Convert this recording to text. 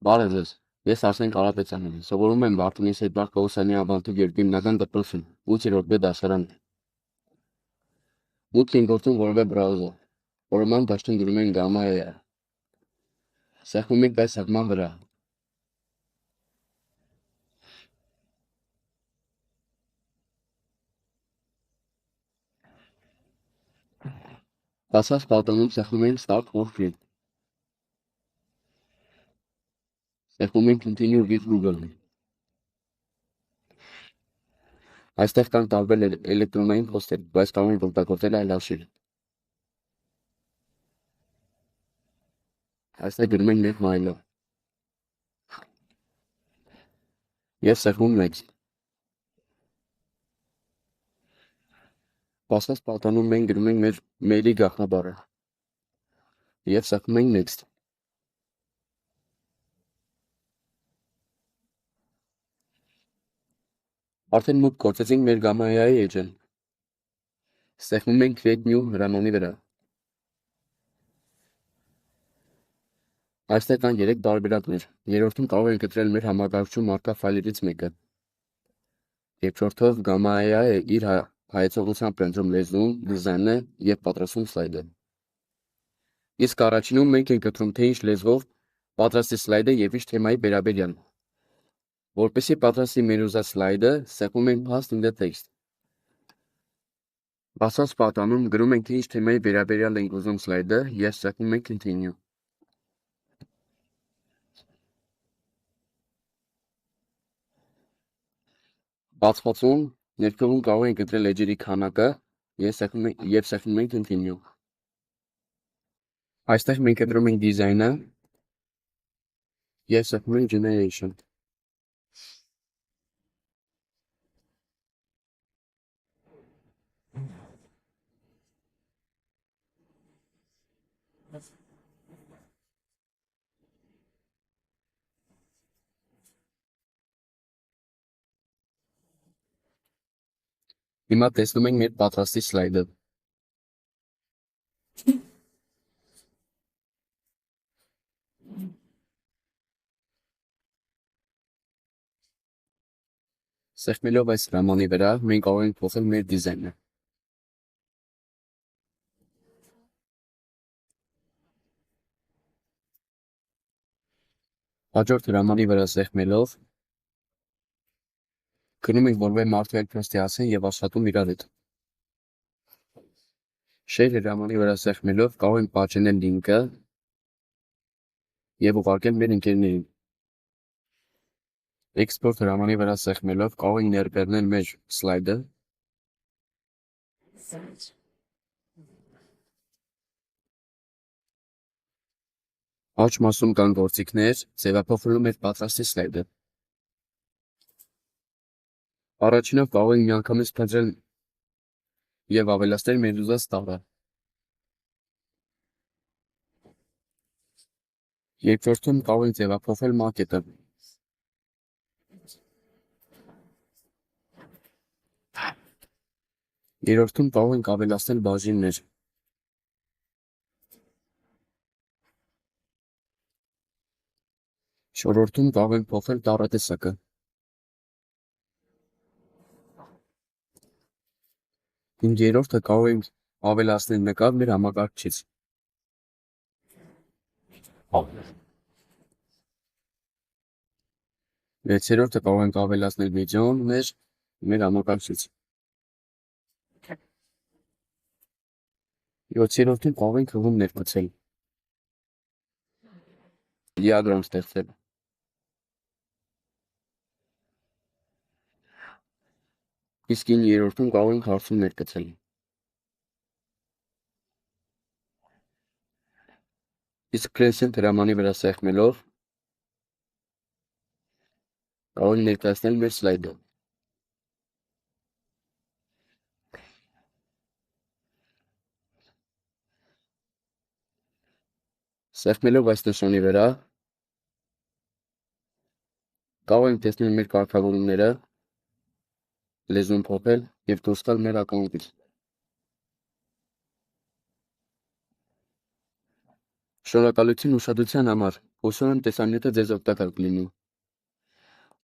Բարև ձեզ, ես Արսեն Կարապետյանն եմ, սովորում եմ Վարդանիս Էդվարդ Պողոսյանի անվանաթիվ 2 հիմնական դպրոցում, 8-րդ B դասարանում։ Մուտք ենք գործում որևէ բրաուզեր, ուրեմն դաշտում գրում ենք Gamma-ը, սեղմում ենք այս սեղմման վրա։ Բացված պատանում սեղմում ենք Start Worksheet, սեղմում ենք Continue with Google։ Այստեղ կան տարբեր էլեկտրոնային փոստեր, բայց կարող ենք օգտագործել այլ հաշիվ։ Այստեղ գրում ենք մեր մայլը և սեղմում Next։ Բացված պատանում մենք գրում ենք մեր մեյլի գաղտնաբառը և սեղմում ենք Next։ Արդեն մուտք գործեցինք մեր Gamma-ի էջը։ Սեղմում ենք Create New հրամանի վրա։ Այստեղ կան 3 տարբերակներ։ Երրորդում կարող ենք ընտրել մեր համակարգչում առկա ֆայլերից մեկը։ Երկրորդով Gamma-ը իր հայեցողությամբ ընտրում լեզուն, դիզայնը և պատրաստում սլայդը։ Իսկ առաջինում մենք ենք ընտրում թե ինչ լեզվով պատրաստի սլայդը և ինչ թեմայի վերաբերյալ։ Որպեսզի պատրաստի մեր ուզած սլայդը, սեղմում ենք Paste in the Text։ Բացված պատանում գրում ենք թե ինչ թեմայի վերաբերյալ ենք ուզում սլայդը և սեղմում ենք Continue։ Բացվածում ներքևում կարող ենք ընտրել էջերի քանակը և սեղմում ենք Continue։ Այստեղ մենք ընտրում ենք դիզայնը և սեղմում ենք Generation։ Հիմա տեսնում ենք մեր պատրաստի սլայդը։ Սեղմելով այս հրամանի վրա մենք կարող ենք փոխել մեր դիզայնը։ Հաջորդ հրամանի վրա սեղմելով գրում ենք որևէ մարդու հետ փոստի հասցեն և աշխատում իրար հետ։ Share հրամանի վրա սեղմելով կարող ենք պատճենել լինկը և ուղարկել մեր ընկերներին։ Export հրամանի վրա սեղմելով կարող ենք ներբեռնել մեր սլայդը։ Աջ մասում կան գործիքներ, ձևափոխելու մեր պատրաստի սլայդը։ Առաջինով կարող ենք միանգամից փնտրել և ավելացնել մեր ուզած տառը։ Երկրորդում կարող ենք ձևափոխել մակետը։ Երրորդում կարող ենք ավելացնել բաժիններ։ Չորրորդում կարող ենք փոխել տառատեսակը։ Երրորդը կարող ենք ավելացնել նկար մեր համակարգչից։ Վեցերորդը կարող ենք ավելացնել վիդեոն մեր համակարգչից։ 7-րդում կարող ենք հղում ներմուծել։ Դիագրամ ստեղծել։ Իսկ 9-րդում կարող ենք հարցումներ գծել։ Իսկ Crescent հրամանի վրա սեղմելով կարող ենք ներկայացնել մեր սլայդը։ Սեղմելով այս նշանի վրա կարող ենք տեսնել մեր կարգավորումները, լեզուն փոխել և դուրս գալ մեր ակաունտից։ Շնորհակալություն ուշադրության համար։ Հուսով եմ տեսանյութը ձեզ օգտակար կլինի։